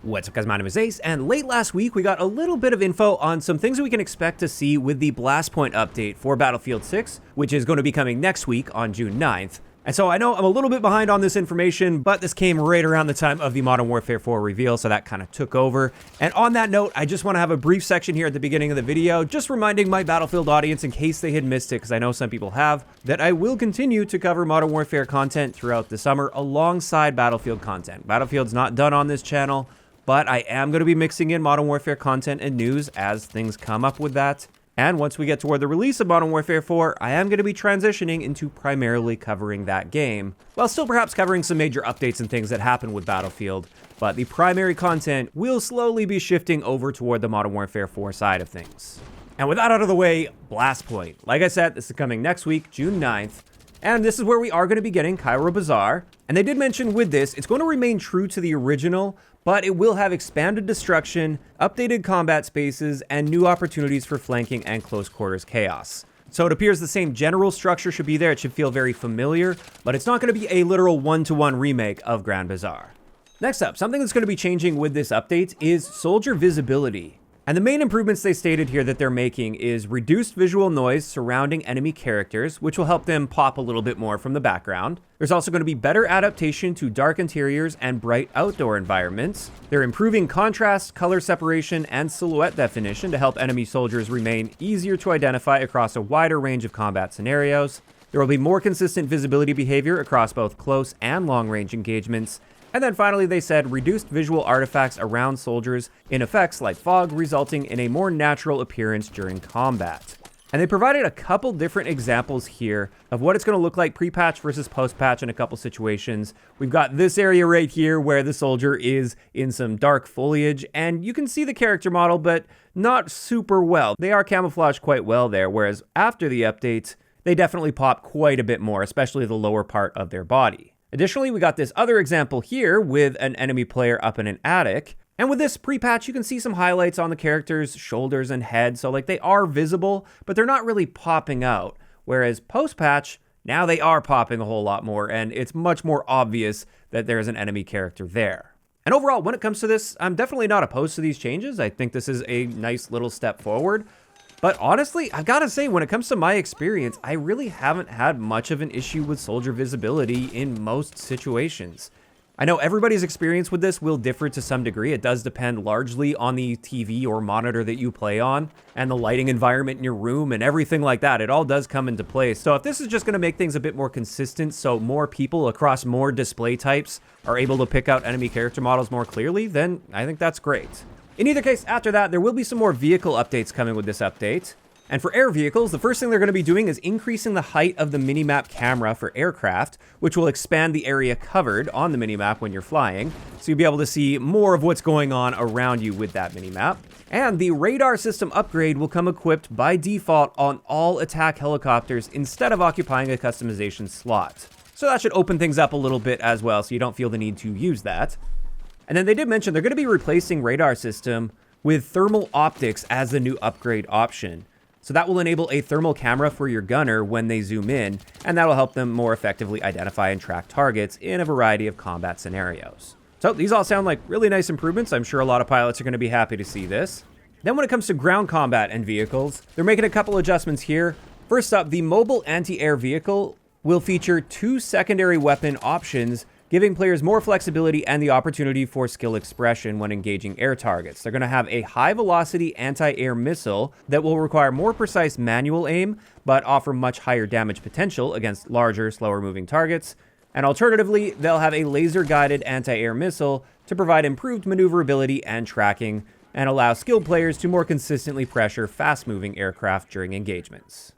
What's up guys, my name is Ace, and late last week we got a little bit of info on some things we can expect to see with the Blastpoint update for Battlefield 6, which is going to be coming next week on June 9th. And so I know I'm a little bit behind on this information, but this came right around the time of the Modern Warfare 4 reveal, so that kind of took over. And on that note, I just want to have a brief section here at the beginning of the video, just reminding my Battlefield audience, in case they had missed it, because I know some people have, that I will continue to cover Modern Warfare content throughout the summer alongside Battlefield content. Battlefield's not done on this channel, but I am going to be mixing in Modern Warfare content and news as things come up with that. And once we get toward the release of Modern Warfare 4, I am going to be transitioning into primarily covering that game, while still perhaps covering some major updates and things that happen with Battlefield. But the primary content will slowly be shifting over toward the Modern Warfare 4 side of things. And with that out of the way, Blastpoint. Like I said, this is coming next week, June 9th. And this is where we are going to be getting Cairo Bazaar. And they did mention with this, it's going to remain true to the original, but it will have expanded destruction, updated combat spaces, and new opportunities for flanking and close quarters chaos. So it appears the same general structure should be there. It should feel very familiar, but it's not going to be a literal one-to-one remake of Grand Bazaar. Next up, something that's going to be changing with this update is soldier visibility. And the main improvements they stated here that they're making is reduced visual noise surrounding enemy characters, which will help them pop a little bit more from the background. There's also going to be better adaptation to dark interiors and bright outdoor environments. They're improving contrast, color separation, and silhouette definition to help enemy soldiers remain easier to identify across a wider range of combat scenarios. There will be more consistent visibility behavior across both close and long-range engagements. And then finally, they said reduced visual artifacts around soldiers in effects like fog, resulting in a more natural appearance during combat. And they provided a couple different examples here of what it's going to look like pre-patch versus post-patch in a couple situations. We've got this area right here where the soldier is in some dark foliage, and you can see the character model, but not super well. They are camouflaged quite well there, whereas after the update, they definitely pop quite a bit more, especially the lower part of their body. Additionally, we got this other example here with an enemy player up in an attic. And with this pre-patch, you can see some highlights on the character's shoulders and head. So like they are visible, but they're not really popping out. Whereas post-patch, now they are popping a whole lot more, and it's much more obvious that there's an enemy character there. And overall, when it comes to this, I'm definitely not opposed to these changes. I think this is a nice little step forward. But honestly, I've got to say, when it comes to my experience, I really haven't had much of an issue with soldier visibility in most situations. I know everybody's experience with this will differ to some degree. It does depend largely on the TV or monitor that you play on and the lighting environment in your room and everything like that. It all does come into play. So if this is just going to make things a bit more consistent so more people across more display types are able to pick out enemy character models more clearly, then I think that's great. In either case, after that, there will be some more vehicle updates coming with this update. And for air vehicles, the first thing they're going to be doing is increasing the height of the minimap camera for aircraft, which will expand the area covered on the minimap when you're flying, so you'll be able to see more of what's going on around you with that minimap. And the radar system upgrade will come equipped by default on all attack helicopters instead of occupying a customization slot. So that should open things up a little bit as well, so you don't feel the need to use that. And then they did mention they're going to be replacing radar system with thermal optics as the new upgrade option. So that will enable a thermal camera for your gunner when they zoom in, and that'll help them more effectively identify and track targets in a variety of combat scenarios. So these all sound like really nice improvements. I'm sure a lot of pilots are going to be happy to see this. Then when it comes to ground combat and vehicles, they're making a couple adjustments here. First up, the mobile anti-air vehicle will feature 2 secondary weapon options, giving players more flexibility and the opportunity for skill expression when engaging air targets. They're going to have a high-velocity anti-air missile that will require more precise manual aim, but offer much higher damage potential against larger, slower-moving targets. And alternatively, they'll have a laser-guided anti-air missile to provide improved maneuverability and tracking, and allow skilled players to more consistently pressure fast-moving aircraft during engagements.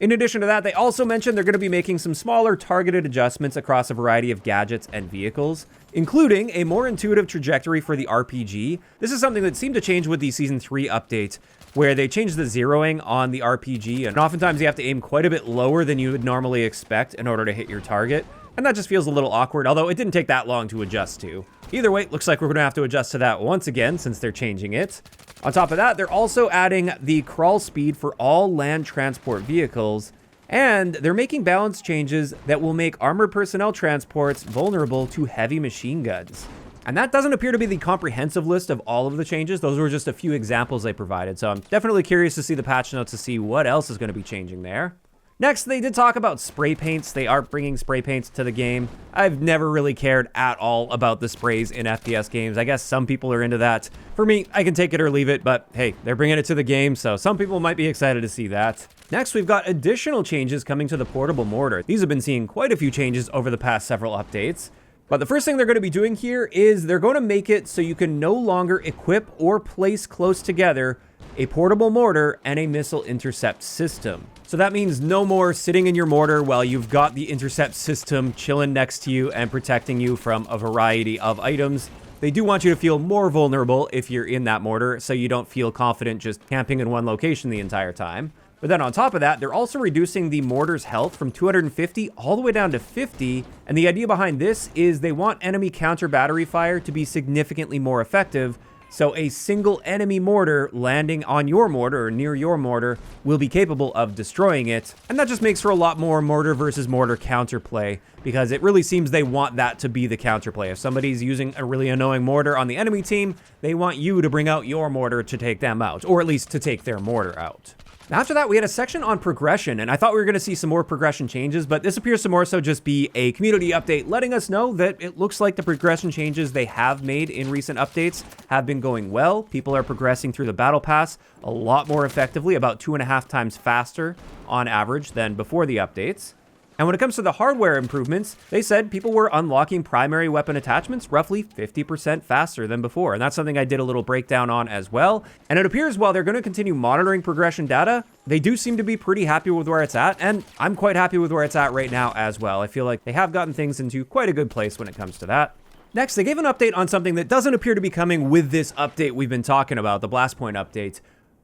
In addition to that, they also mentioned they're going to be making some smaller targeted adjustments across a variety of gadgets and vehicles, including a more intuitive trajectory for the RPG. This is something that seemed to change with the Season 3 update, where they changed the zeroing on the RPG, and oftentimes you have to aim quite a bit lower than you would normally expect in order to hit your target. And that just feels a little awkward, although it didn't take that long to adjust to. Either way, it looks like we're going to have to adjust to that once again since they're changing it. On top of that, they're also adding the crawl speed for all land transport vehicles, and they're making balance changes that will make armored personnel transports vulnerable to heavy machine guns. And that doesn't appear to be the comprehensive list of all of the changes. Those were just a few examples they provided. So I'm definitely curious to see the patch notes to see what else is going to be changing there. Next, they did talk about spray paints. They are bringing spray paints to the game. I've never really cared at all about the sprays in FPS games. I guess some people are into that. For me, I can take it or leave it, but hey, they're bringing it to the game, so some people might be excited to see that. Next, we've got additional changes coming to the portable mortar. These have been seeing quite a few changes over the past several updates. But the first thing they're going to be doing here is they're going to make it so you can no longer equip or place close together a portable mortar and a missile intercept system. So that means no more sitting in your mortar while you've got the intercept system chilling next to you and protecting you from a variety of items. They do want you to feel more vulnerable if you're in that mortar, so you don't feel confident just camping in one location the entire time. But then on top of that, they're also reducing the mortar's health from 250 all the way down to 50. And the idea behind this is they want enemy counter battery fire to be significantly more effective. So a single enemy mortar landing on your mortar or near your mortar will be capable of destroying it. And that just makes for a lot more mortar versus mortar counterplay, because it really seems they want that to be the counterplay. If somebody's using a really annoying mortar on the enemy team, they want you to bring out your mortar to take them out, or at least to take their mortar out. After that, we had a section on progression, and I thought we were going to see some more progression changes, but this appears to more so just be a community update letting us know that it looks like the progression changes they have made in recent updates have been going well. People are progressing through the battle pass a lot more effectively, about 2.5 times faster on average than before the updates. And when it comes to the hardware improvements, they said people were unlocking primary weapon attachments roughly 50% faster than before. And that's something I did a little breakdown on as well. And it appears while they're going to continue monitoring progression data, they do seem to be pretty happy with where it's at. And I'm quite happy with where it's at right now as well. I feel like they have gotten things into quite a good place when it comes to that. Next, they gave an update on something that doesn't appear to be coming with this update we've been talking about, the Blastpoint update,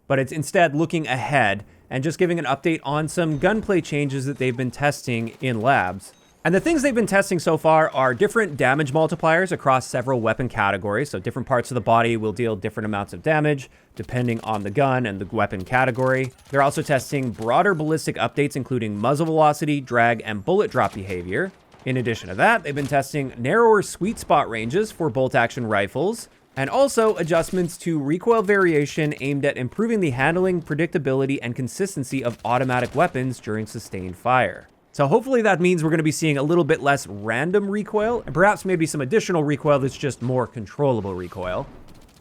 but it's instead looking ahead and just giving an update on some gunplay changes that they've been testing in labs. And the things they've been testing so far are different damage multipliers across several weapon categories. So different parts of the body will deal different amounts of damage depending on the gun and the weapon category. They're also testing broader ballistic updates, including muzzle velocity, drag, and bullet drop behavior. In addition to that, they've been testing narrower sweet spot ranges for bolt-action rifles, and also adjustments to recoil variation aimed at improving the handling, predictability, and consistency of automatic weapons during sustained fire. So hopefully that means we're going to be seeing a little bit less random recoil, and perhaps maybe some additional recoil that's just more controllable recoil.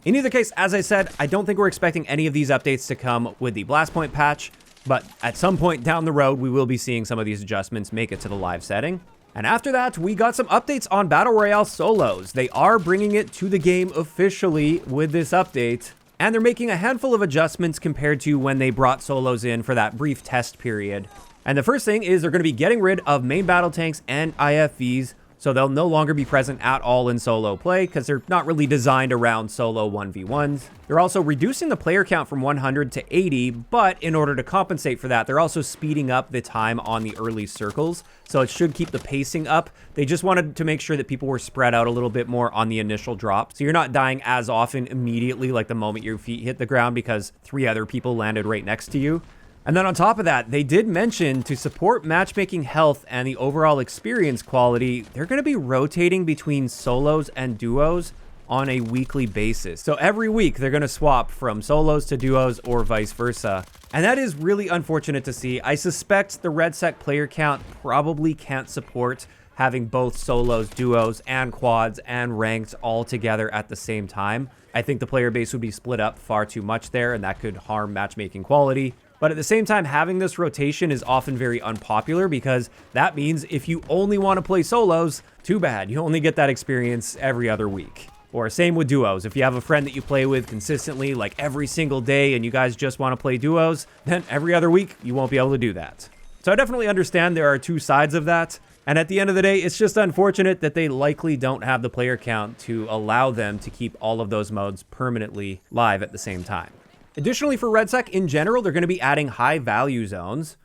In either case, as I said, I don't think we're expecting any of these updates to come with the Blastpoint patch, but at some point down the road, we will be seeing some of these adjustments make it to the live setting. And after that, we got some updates on Battle Royale solos. They are bringing it to the game officially with this update, and they're making a handful of adjustments compared to when they brought solos in for that brief test period. And the first thing is they're going to be getting rid of main battle tanks and IFVs, so they'll no longer be present at all in solo play because they're not really designed around solo 1v1s. They're also reducing the player count from 100 to 80, but in order to compensate for that, they're also speeding up the time on the early circles, so it should keep the pacing up. They just wanted to make sure that people were spread out a little bit more on the initial drop, so you're not dying as often immediately like the moment your feet hit the ground because 3 other people landed right next to you. And then on top of that, they did mention to support matchmaking health and the overall experience quality, they're going to be rotating between solos and duos on a weekly basis. So every week they're going to swap from solos to duos or vice versa. And that is really unfortunate to see. I suspect the REDSEC player count probably can't support having both solos, duos, and quads and ranked all together at the same time. I think the player base would be split up far too much there, and that could harm matchmaking quality. But at the same time, having this rotation is often very unpopular because that means if you only want to play solos, too bad. You only get that experience every other week. Or same with duos. If you have a friend that you play with consistently, like every single day, and you guys just want to play duos, then every other week, you won't be able to do that. So I definitely understand there are two sides of that. And at the end of the day, it's just unfortunate that they likely don't have the player count to allow them to keep all of those modes permanently live at the same time. Additionally, for REDSEC in general, they're going to be adding high value zones.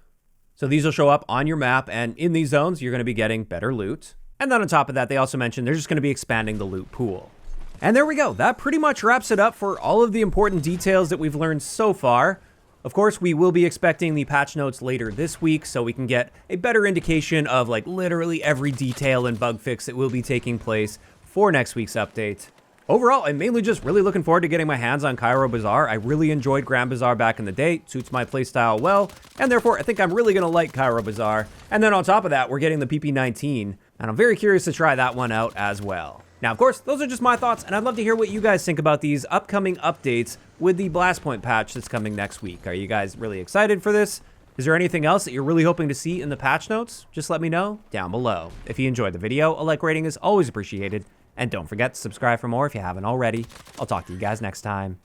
So these will show up on your map, and in these zones, you're going to be getting better loot. And then on top of that, they also mentioned they're just going to be expanding the loot pool. And there we go. That pretty much wraps it up for all of the important details that we've learned so far. Of course, we will be expecting the patch notes later this week, so we can get a better indication of like literally every detail and bug fix that will be taking place for next week's update. Overall, I'm mainly just really looking forward to getting my hands on Cairo Bazaar. I really enjoyed Grand Bazaar back in the day. It suits my playstyle well, and therefore I think I'm really going to like Cairo Bazaar. And then on top of that, we're getting the PP19, and I'm very curious to try that one out as well. Now, of course, those are just my thoughts, and I'd love to hear what you guys think about these upcoming updates with the Blastpoint patch that's coming next week. Are you guys really excited for this? Is there anything else that you're really hoping to see in the patch notes? Just let me know down below. If you enjoyed the video, a like rating is always appreciated. And don't forget to subscribe for more if you haven't already. I'll talk to you guys next time.